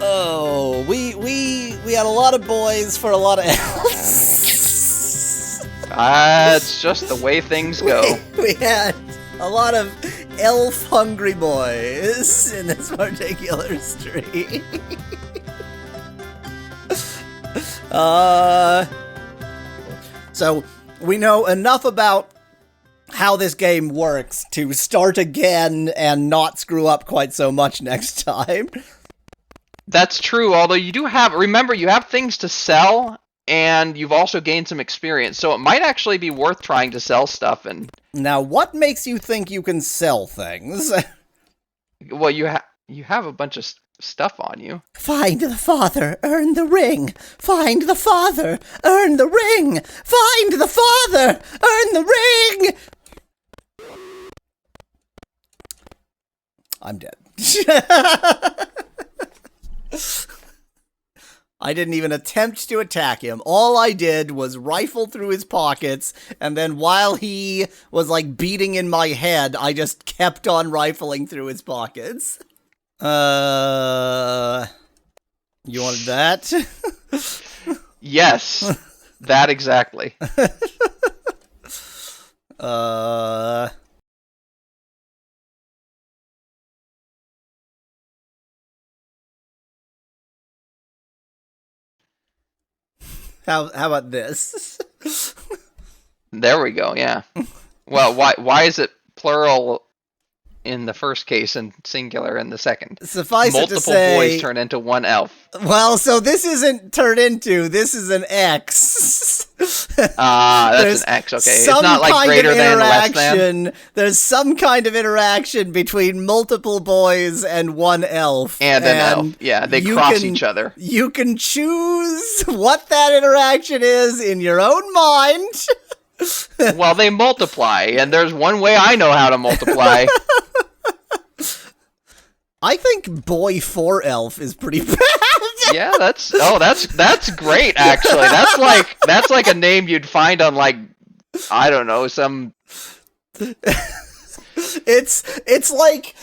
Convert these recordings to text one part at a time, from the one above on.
Oh, we had a lot of boys for a lot of elves. It's just the way things go. We had a lot of elf-hungry boys in this particular stream. So we know enough about how this game works to start again and not screw up quite so much next time. That's true, although you do have, remember, you have things to sell, and you've also gained some experience, so it might actually be worth trying to sell stuff. And now, what makes you think you can sell things? Well, you have a bunch of stuff on you. Find the father, earn the ring. Find the father, earn the ring. Find the father, earn the ring. I'm dead. I didn't even attempt to attack him. All I did was rifle through his pockets, and then while he was, like, beating in my head, I just kept on rifling through his pockets. You wanted that? Yes, that exactly. How about this? There we go, yeah. Well, why is it plural in the first case and singular in the second? Suffice it to say... Multiple boys turn into one elf. Well, so this isn't turn into, this is an X. That's an X, okay. It's not like greater than, less than. There's some kind of interaction between multiple boys and one elf. And an elf, yeah, they cross each other. You can choose what that interaction is in your own mind. Well, they multiply, and there's one way I know how to multiply. I think boy for elf is pretty bad. Yeah, that's great, actually. That's like a name you'd find on, like, I don't know, some... It's like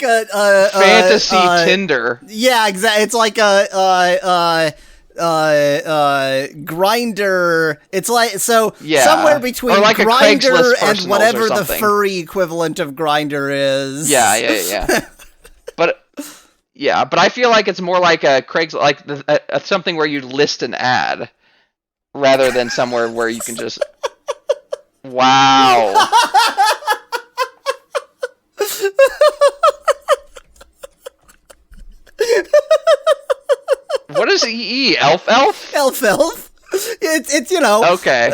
a fantasy Tinder. Yeah, exactly. It's like a grinder. It's like, so somewhere between like grinder and whatever the something. furry equivalent of grinder is. Yeah. But I feel like it's more like a Craigslist, like something where you list an ad, rather than somewhere where you can just. Wow. What is EE? Elf? Elf. It's you know. Okay.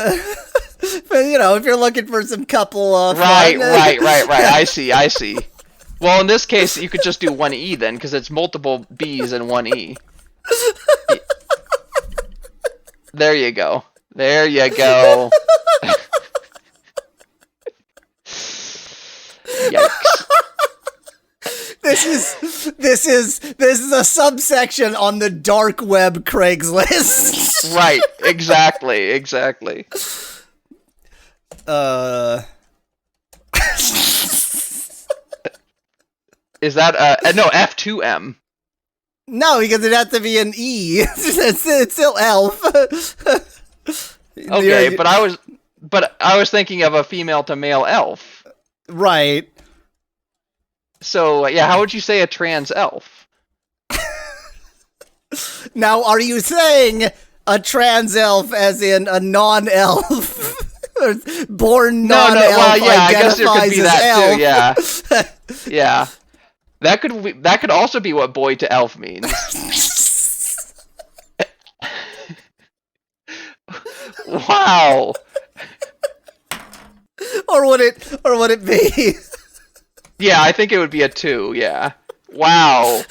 But, you know, if you're looking for some couple of right. I see. Well, in this case, you could just do one E then, because it's multiple B's and one E. There you go. Yikes. This is a subsection on the dark web Craigslist. Right, exactly. Is that no, F2M? No, because it'd have to be an E. It's still elf. Okay, but I was thinking of a female to male elf. Right. So, yeah, how would you say a trans elf? Now, are you saying a trans elf as in a non-elf? Born non-elf well, yeah, I guess there could be that elf. too, yeah. Yeah. That could also be what boy to elf means. Wow. Or would it be? Yeah, I think it would be a 2, yeah. Wow.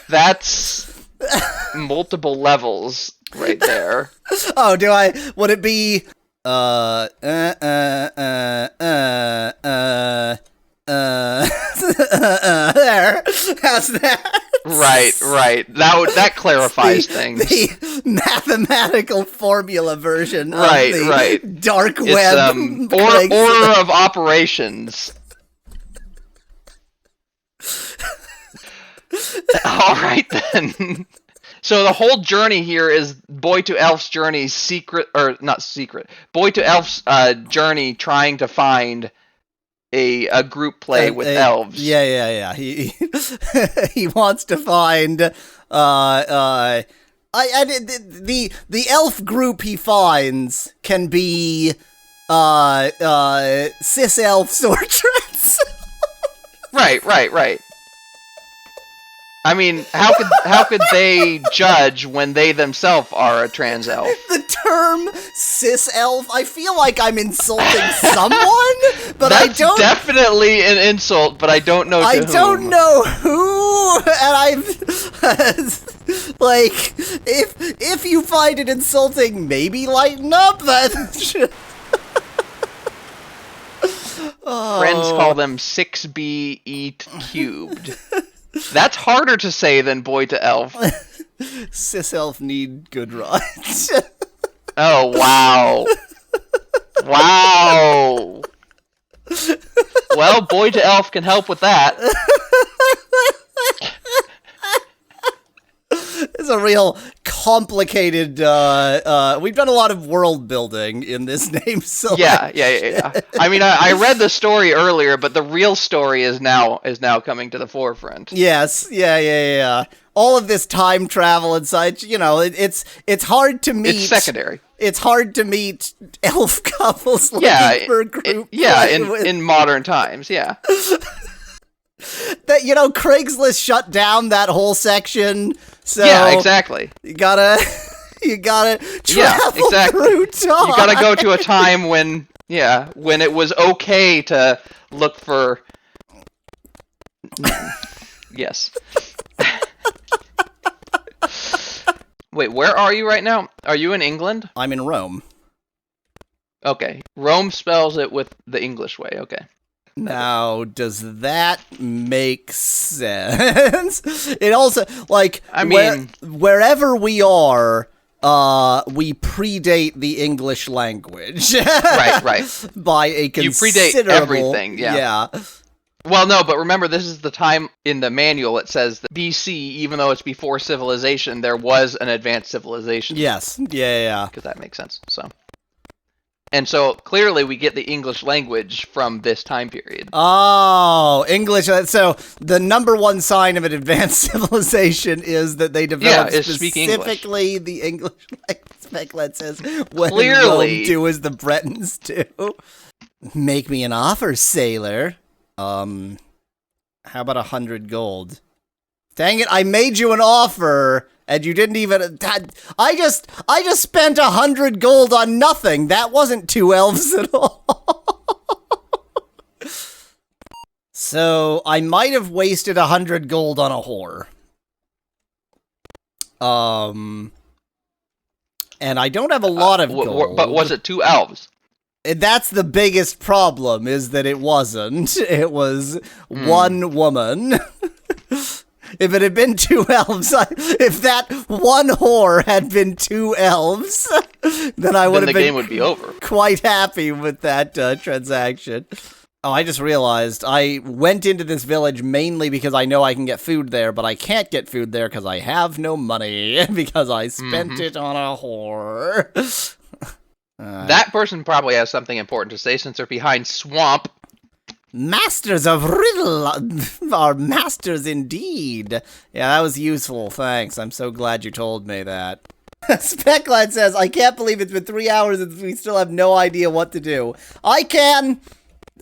That's multiple levels right there. Oh, would it be there. How's that? Right. That clarifies things. The mathematical formula version of the dark web. Order of operations. All right then. So the whole journey here is boy to elf's journey, boy to elf's journey trying to find a group play with elves. Yeah. He he wants to find the elf group he finds can be cis elf sorceress. Right. I mean, how could they judge when they themselves are a trans elf? The term cis elf, I feel like I'm insulting someone, but That's I don't. Definitely an insult, but I don't know. I don't know who, and I've like if you find it insulting, maybe lighten up. That. Friends call them 6B eat cubed. That's harder to say than boy to elf. Cis elf need good rides. Oh, wow. Wow. Well, boy to elf can help with that. It's a real complicated, we've done a lot of world building in this name, so... Yeah. I mean, I read the story earlier, but the real story is now coming to the forefront. Yes, yeah. All of this time travel and such, it's hard to meet... It's secondary. It's hard to meet elf couples looking for a group. In modern times, yeah. That, Craigslist shut down that whole section, so... Yeah, exactly. You gotta travel through time. You gotta go to a time when it was okay to look for... Yes. Wait, where are you right now? Are you in England? I'm in Rome. Okay. Rome spells it with the English way, okay. Now, does that make sense? It also, wherever we are, we predate the English language. Right. By a considerable... You predate everything, yeah. Well, no, but remember, this is the time in the manual it says that BC, even though it's before civilization, there was an advanced civilization. Yes, yeah. Because that makes sense, so... And so, clearly, we get the English language from this time period. Oh, English. So, the number one sign of an advanced civilization is that they developed specifically the English language. Specklet says, when Rome do as the Bretons do. Make me an offer, sailor. How about 100 gold? Dang it, I made you an offer... And you didn't even... I just spent 100 gold on nothing. That wasn't 2 elves at all. So, I might have wasted 100 gold on a whore. And I don't have a lot of gold. But was it 2 elves? That's the biggest problem, is that it wasn't. It was one woman. If it had been 2 elves, if that one whore had been 2 elves, then I would have been... the game would be over. Quite happy with that transaction. Oh, I just realized I went into this village mainly because I know I can get food there, but I can't get food there because I have no money, because I spent it on a whore. That person probably has something important to say since they're behind swamp. Masters of riddle are masters indeed. Yeah, that was useful, thanks. I'm so glad you told me that. Specklight says, I can't believe it's been 3 hours and we still have no idea what to do. I can.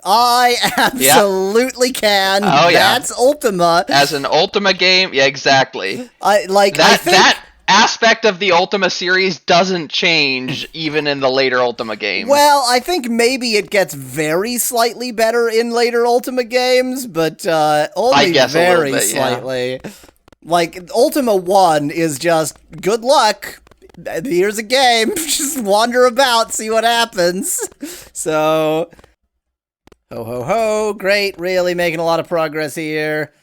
I absolutely can. Oh, yeah. That's Ultima. As an Ultima game, yeah, exactly. That aspect of the Ultima series doesn't change even in the later Ultima games. Well, I think maybe it gets very slightly better in later Ultima games, but only very slightly. Yeah. Like, Ultima 1 is just, good luck, here's a game, just wander about, see what happens. So, ho ho ho, great, really making a lot of progress here.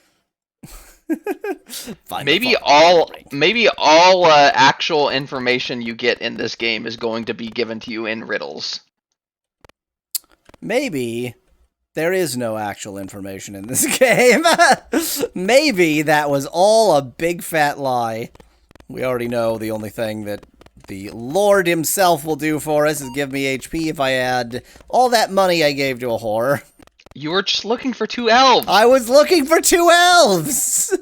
Maybe all actual information you get in this game is going to be given to you in riddles. Maybe. There is no actual information in this game. Maybe that was all a big fat lie. We already know the only thing that the Lord himself will do for us is give me HP if I add all that money I gave to a whore. You were just looking for 2 elves. I was looking for 2 elves!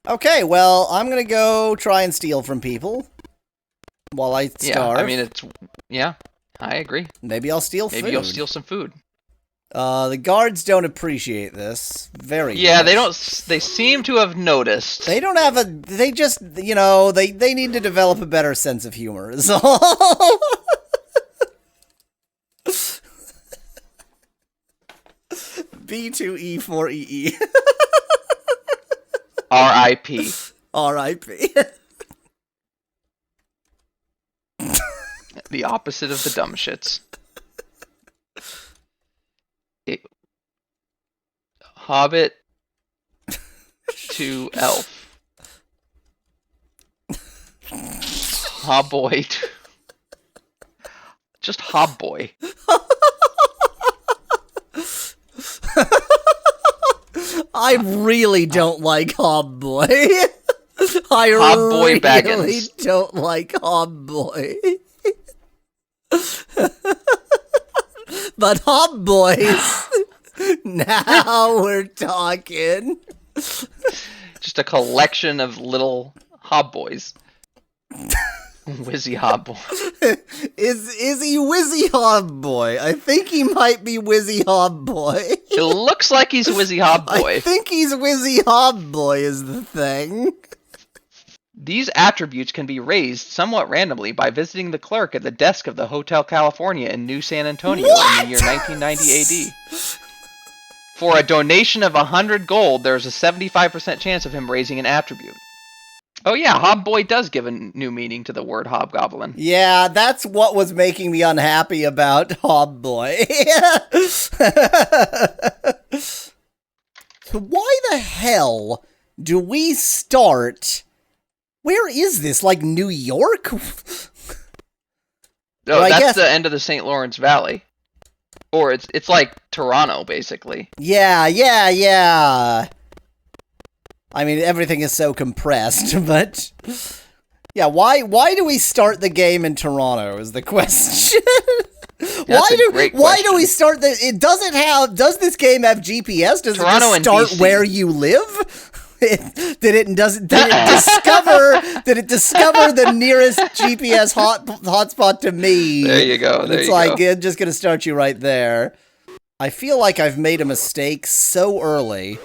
Okay, well, I'm gonna go try and steal from people while I starve. Yeah, I mean, yeah, I agree. Maybe I'll steal food. Maybe you'll steal some food. The guards don't appreciate this very Yeah, much. they seem to have noticed. They don't have they just, they need to develop a better sense of humor is all. B2E4EE. R.I.P. R.I.P. The opposite of the dumb shits. Hobbit to elf. Hobboy. Just hobboy. I really don't like Hobboy. I Hobboy really Baggins. don't like Hobboy. But Hobboys, now we're talking. Just a collection of little hobboys. Wizzy hobboy. Is he Wizzy Hobboy? I think he might be Wizzy Hobboy. It looks like he's Wizzy hobboy. I think he's Wizzy Hobboy is the thing. These attributes can be raised somewhat randomly by visiting the clerk at the desk of the Hotel California in New San Antonio in the year 1990 AD. For a donation of 100 gold, there's a 75% chance of him raising an attribute. Oh yeah, Hobboy does give a new meaning to the word hobgoblin. Yeah, that's what was making me unhappy about Hobboy. So why the hell do we start... Where is this? Like New York? Oh, that's the end of the St. Lawrence Valley. Or it's like Toronto, basically. Yeah. I mean, everything is so compressed, but... Yeah, why do we start the game in Toronto is the question. Why do we start does this game have GPS? Does Toronto it just start where you live? Did it discover the nearest GPS hotspot to me? There you go. It's like it's just gonna start you right there. I feel like I've made a mistake so early.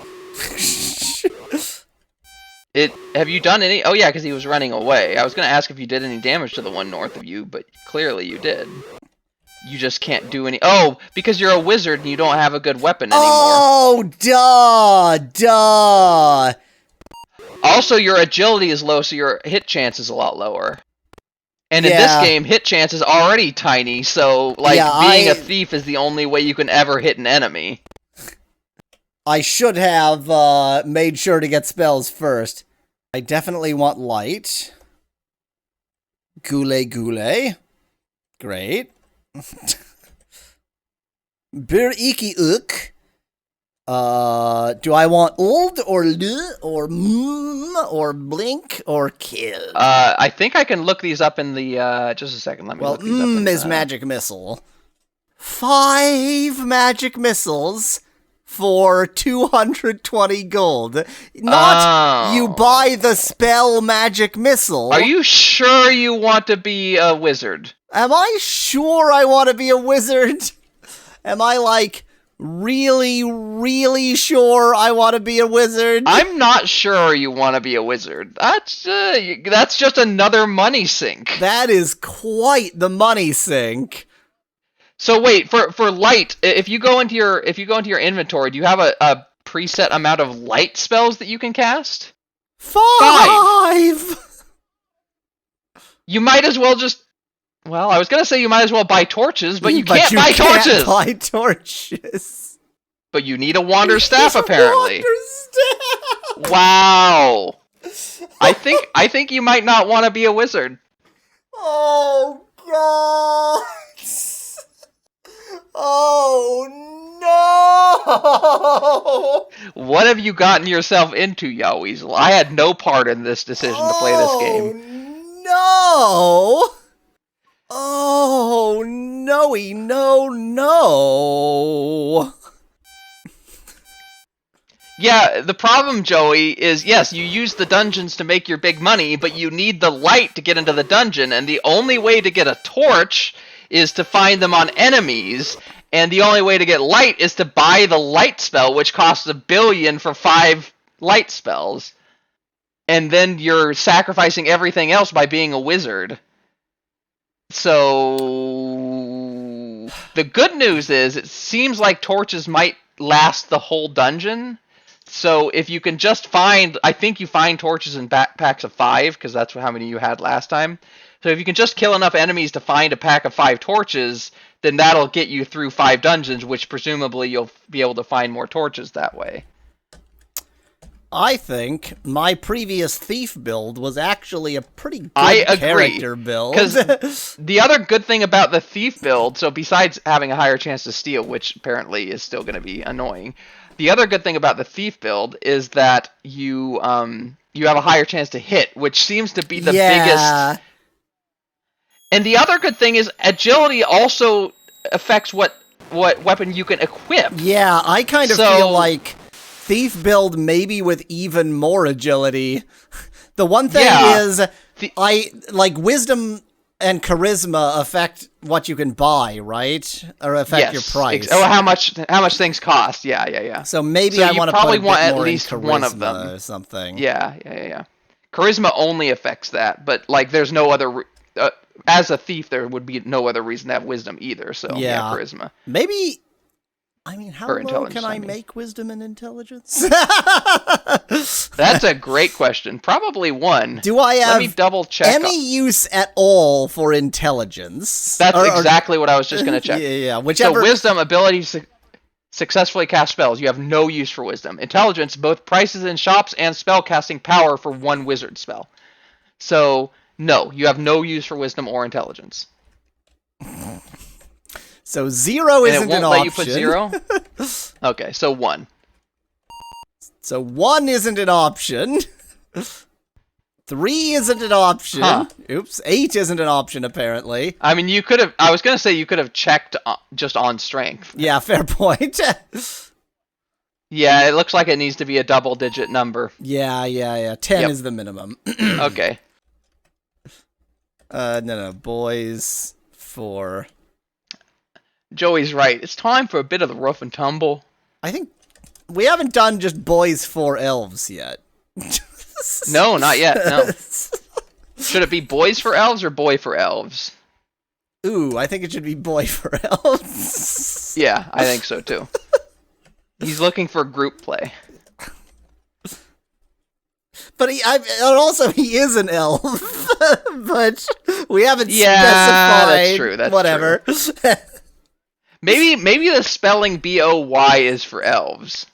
Have you done any? Oh yeah, because he was running away. I was gonna ask if you did any damage to the one north of you, but clearly you did. You just can't do any. Oh, because you're a wizard and you don't have a good weapon anymore. Oh, duh. Also, your agility is low, so your hit chance is a lot lower. And in this game, hit chance is already tiny, so being a thief is the only way you can ever hit an enemy. I should have made sure to get spells first. I definitely want light. Gule. Great. Bir iki uk. Do I want old or l or or blink or kill? I think I can look these up in the just a second. Let me look these up. Is magic missile. 5 magic missiles for 220 gold. Not you buy the spell magic missile. Are you sure you want to be a wizard? Am I sure I want to be a wizard? Am I, like, really, really sure I want to be a wizard? I'm not sure you want to be a wizard. That's just another money sink. That is quite the money sink. So wait, for light, if you go into your inventory, do you have a preset amount of light spells that you can cast? 5! You might as well just... Well, I was going to say you might as well buy torches, but you can't buy torches! Can't buy torches. But you need a wander staff, apparently. Wander staff! Wow. I think you might not want to be a wizard. Oh, God. Oh, No! What have you gotten yourself into, Yaweasel? I had no part in this decision to play this game. No! Oh, no-y, no. Yeah, the problem, Joey, is yes, you use the dungeons to make your big money, but you need the light to get into the dungeon, and the only way to get a torch is to find them on enemies, and the only way to get light is to buy the light spell, which costs $1 billion for 5 light spells. And then you're sacrificing everything else by being a wizard. So the good news is it seems like torches might last the whole dungeon. So if you can just find, I think you find torches in packs of 5, because that's how many you had last time. So if you can just kill enough enemies to find a pack of 5 torches, then that'll get you through 5 dungeons, which presumably you'll be able to find more torches that way. I think my previous thief build was actually a pretty good character build. Because the other good thing about the thief build, so besides having a higher chance to steal, which apparently is still going to be annoying, the other good thing about the thief build is that you have a higher chance to hit, which seems to be the biggest. And the other good thing is agility also affects what weapon you can equip. Yeah, I kind of feel like thief build maybe with even more agility. The one thing is wisdom and charisma affect what you can buy, right? Or affect your price. How much things cost. Yeah. So maybe I want to probably put want at more least one of them or something. Yeah. Charisma only affects that, but like there's no other as a thief there would be no other reason to have wisdom either. So yeah charisma. Maybe how low can I make wisdom and intelligence? That's a great question. Probably 1. Do I have Let me double check any use at all for intelligence? That's exactly what I was just going to check. Yeah. Whichever. So wisdom, ability to successfully cast spells. You have no use for wisdom. Intelligence, both prices in shops and spell casting power for 1 wizard spell. So no, you have no use for wisdom or intelligence. So 0 isn't an option. And it won't let you put 0? Okay, so 1. So 1 isn't an option. 3 isn't an option. Huh. Oops, 8 isn't an option, apparently. I mean, you could have... I was going to say you could have checked just on strength. Yeah, fair point. Yeah, it looks like it needs to be a double-digit number. Yeah. 10 is the minimum. Okay. No, boys 4... Joey's right. It's time for a bit of the rough and tumble. I think we haven't done just boys 4 elves yet. No, not yet. No. Should it be boys for elves or boy for elves? Ooh, I think it should be boy for elves. Yeah, I think so too. He's looking for group play. But he is an elf. But we haven't specified. That's true. That's whatever. True. Maybe the spelling B-O-Y is for elves.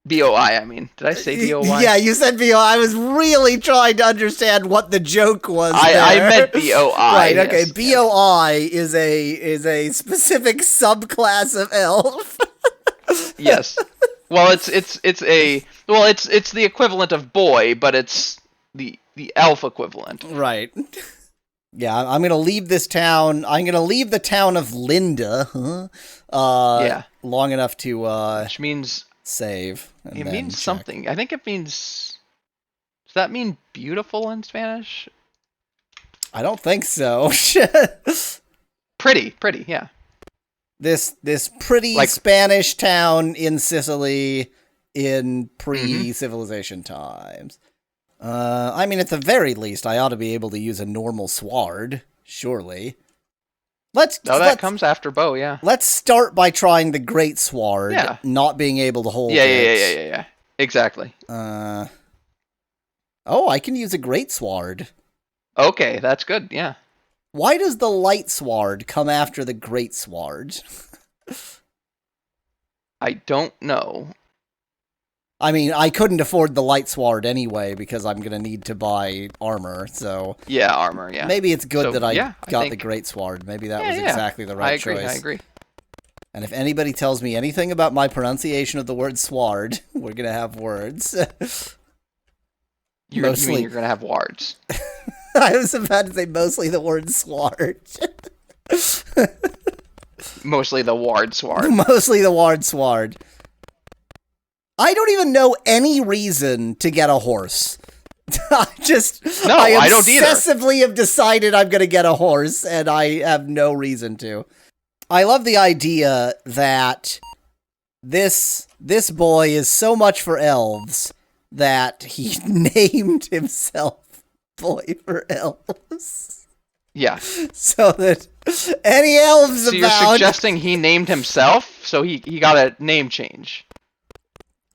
B-O-I, I mean. Did I say B-O-Y? Yeah, you said B-O-I. I was really trying to understand what the joke was I meant B-O-I. Right, okay. Yes, B-O-I is a specific subclass of elf. Yes. Well, it's the equivalent of boy, but it's the elf equivalent. Right. Yeah, I'm going to leave this town. I'm going to leave the town of Linda. Long enough to which means save. It means something. I think it means. Does that mean beautiful in Spanish? I don't think so. Pretty, yeah. This pretty Spanish town in Sicily in pre-civilization times. I mean, at the very least, I ought to be able to use a normal sword, surely. That comes after bow, yeah. Let's start by trying the great sword, not being able to hold it. Yeah. Exactly. I can use a great sword. Okay, that's good, yeah. Why does the light sword come after the great sword? I don't know. I mean, I couldn't afford the light sword anyway because I'm going to need to buy armor, so... Yeah, armor, yeah. Maybe it's good that I got the great sword. Maybe that was exactly the right choice. I agree. And if anybody tells me anything about my pronunciation of the word sward, we're gonna have words. You mean you're gonna have wards? I was about to say mostly the word sward. Mostly the ward sward. Mostly the ward sward. I don't even know any reason to get a horse. I don't either. Obsessively have decided I'm going to get a horse, and I have no reason to. I love the idea that this boy is so much for elves that he named himself Boy for Elves. Yeah. So that any elves so you're suggesting he named himself, so he got a name change.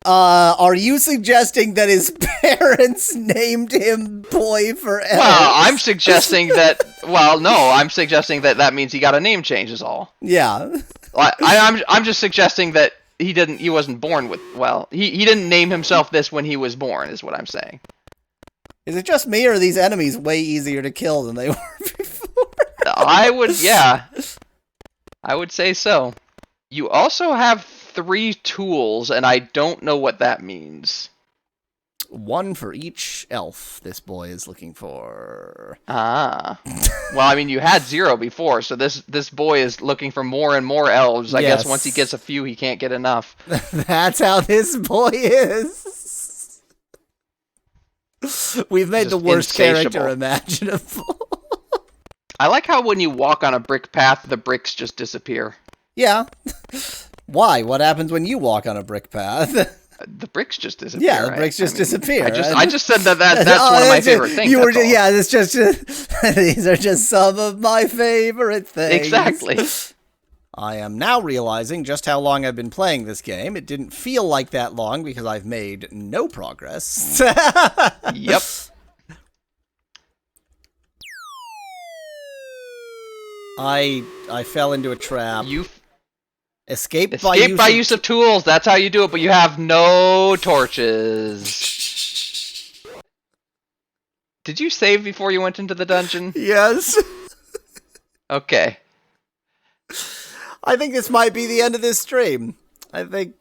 Are you suggesting that his parents named him Boy for Elves? Well, I'm suggesting that. Well, no, I'm suggesting that means he got a name change. Is all. Yeah. I'm just suggesting that he wasn't born with. Well, he didn't name himself this when he was born. Is what I'm saying. Is it just me, or are these enemies way easier to kill than they were before? I would say so. You also have 3 tools, and I don't know what that means. 1 for each elf this boy is looking for. Ah. Well, I mean, you had 0 before, so this boy is looking for more and more elves. I guess once he gets a few, he can't get enough. That's how this boy is. We've made the worst character imaginable. I like how when you walk on a brick path, the bricks just disappear. Yeah. Why? What happens when you walk on a brick path? The bricks just disappear. Yeah, the bricks just disappear. I just said that's one of my favorite things. It's just these are just some of my favorite things. Exactly. I am now realizing just how long I've been playing this game. It didn't feel like that long because I've made no progress. Yep. I fell into a trap. You escape by use of tools. That's how you do it, but you have no torches. Did you save before you went into the dungeon? Yes. Okay. I think this might be the end of this stream. I think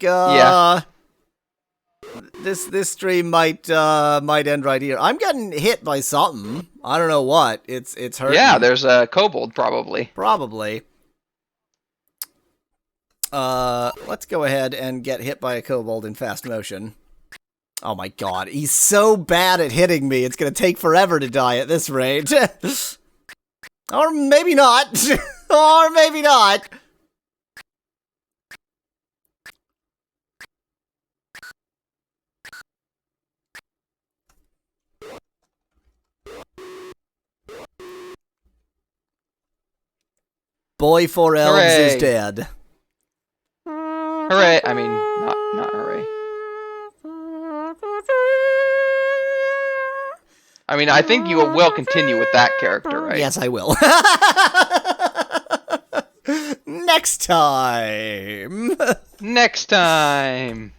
this stream might end right here. I'm getting hit by something. I don't know what. It's hurting. Yeah, there's a kobold probably. Probably. Let's go ahead and get hit by a kobold in fast motion. Oh my god, he's so bad at hitting me, it's gonna take forever to die at this rate. Or maybe not. Or maybe not. Boy for Elves is dead. Hooray! I mean, not hooray. I mean, I think you will continue with that character, right? Yes, I will. Next time. Next time.